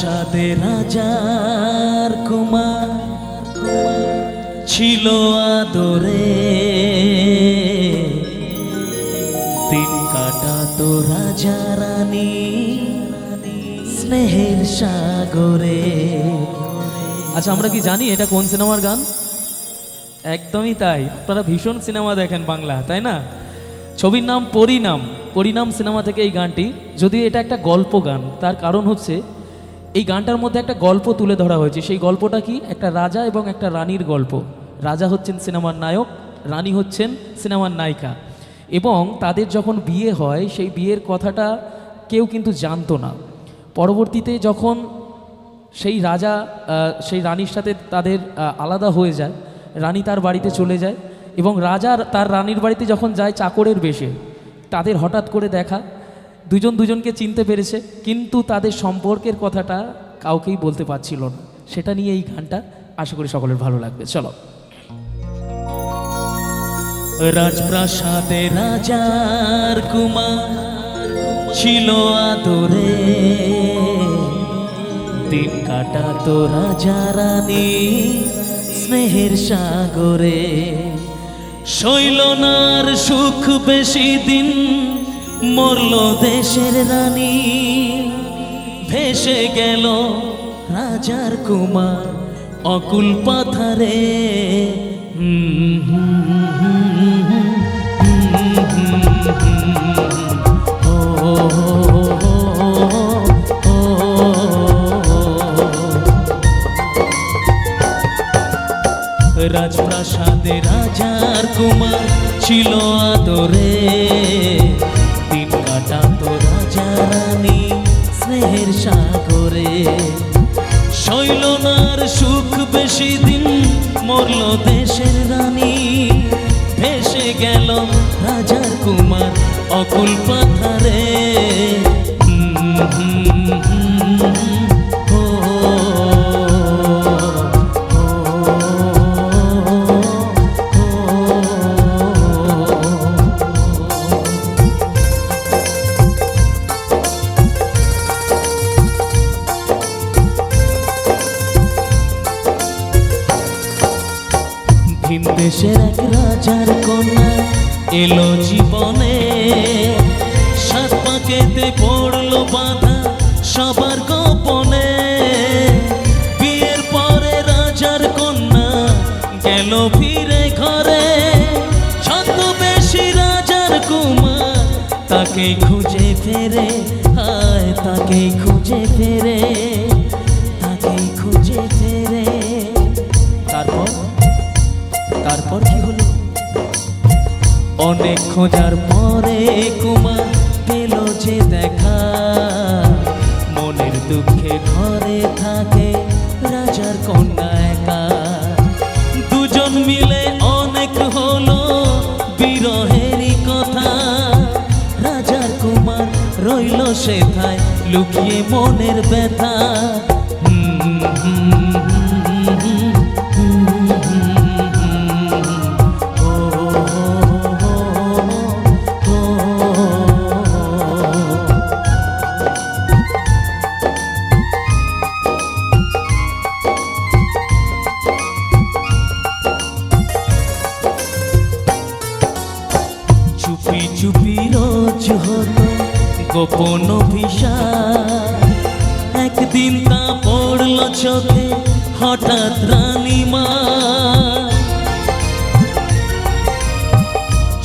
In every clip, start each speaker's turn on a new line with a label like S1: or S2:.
S1: সাদে রাজার কুমার ছিল আদরে, দিন কাটাতো রাজা রানী স্নেহের সাগরে।
S2: আচ্ছা, আমরা কি জানি এটা কোন সিনেমার গান? একদমই তাই। আপনারা ভীষণ সিনেমা দেখেন বাংলা, তাই না? ছবির নাম পরিণাম। পরিণাম সিনেমা থেকে এই গানটি। যদিও এটা একটা গল্প গান, তার কারণ হচ্ছে এই গানটার মধ্যে একটা গল্প তুলে ধরা হয়েছে। সেই গল্পটা কি? একটা রাজা এবং একটা রানীর গল্প। রাজা হচ্ছেন সিনেমার নায়ক, রানী হচ্ছেন সিনেমার নায়িকা, এবং তাদের যখন বিয়ে হয় সেই বিয়ের কথাটা কেউ কিন্তু জানতো না। পরবর্তীতে যখন সেই রাজা সেই রানীর সাথে তাদের আলাদা হয়ে যায়, রানী তার বাড়িতে চলে যায় এবং রাজা তার রানীর বাড়িতে যখন যায় চাকরের বেশে, তাদের হঠাৎ করে দেখা, দুজন দুজনকে চিনতে পেরেছে, কিন্তু তাদের সম্পর্কের কথাটা কাউকেই বলতে পারছিল না। সেটা নিয়ে এই গানটা, আশা করি সকলের ভালো লাগবে। চলো।
S1: রাজপ্রাসাদে রাজার কুমার ছিল আদরে, দিন কাটাতো রাজা রানী স্নেহের সাগরে। শৈলনার সুখ বেশি দিন, মরল দেশের রানী, ভেসে গেল রাজার কুমার অকুল পাথারে। রাজপ্রাসাদে রাজার কুমার ছিল আদরে, দিন কাটাতো রাজা রানী স্নেহের সাগরে। শৈলনার সুখ বেশি দিন, মরল দেশের রানী, ভেসে গেল রাজার কুমার অকুল পাথারে। ভিন দেশের এক রাজার কন্যা এলো জীবনে, সাত পাকেতে পড়লো বাধা সবার গোপনে। বিয়ের পরে রাজার কন্যা গেল ফিরে ঘরে, ছদ্মবেশী রাজার কুমার তাকেই খুঁজে ফেরে, হায় তাকেই খুঁজে ফেরে, তাকেই খুঁজে ফেরে। তারপর কি হলো? অনেক খোঁজার পরে কুমার পেল যে দেখা, মনের দুঃখে ঘরে থাকে রাজার কন্যা একা। দুজন মিলে অনেক হলো বিরহেরই কথা, রাজার কুমার রইল সেথায় লুকিয়ে মনের ব্যথা। চুপি চুপি রোজ হতো গোপন অভিশাপ, একদিন তা পড়ল চোখে হঠাৎ রানীমা।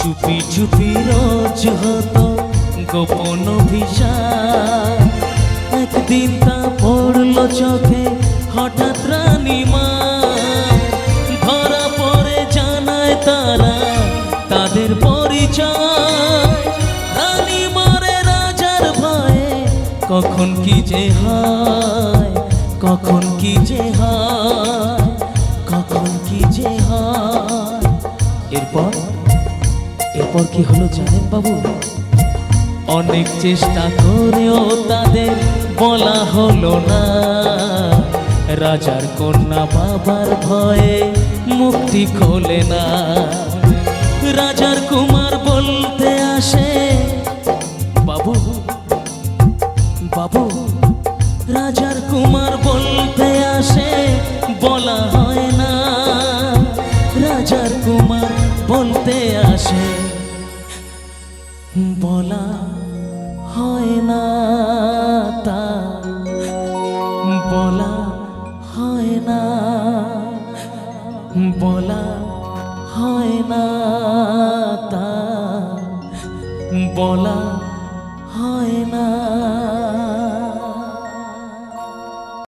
S1: চুপি চুপি রোজ হতো গোপন অভিশাপ, একদিন তা পড়ল চোখে হঠাৎ রানীমা। ধরা পড়ে জানায় তারা তাদের পরিচয়, রানী মরে রাজার ভয়ে, কখন কি যে হয়, কখন কি যে হয়, কখন কি যে হয়। এরপর কি হলো জানেন বাবু? অনেক চেষ্টা করেও তাদের বলা হলো না, রাজার কন্যা বাবার ভয়ে মুক্তি খোলে না। রাজার কুমার বলতে আসে, বাবু বাবু, রাজার কুমার বলতে আসে বলা হয় না, রাজার কুমার বলতে আসে বলা হয় না, তা বলা হয় না, বলা হয় না, তা বলা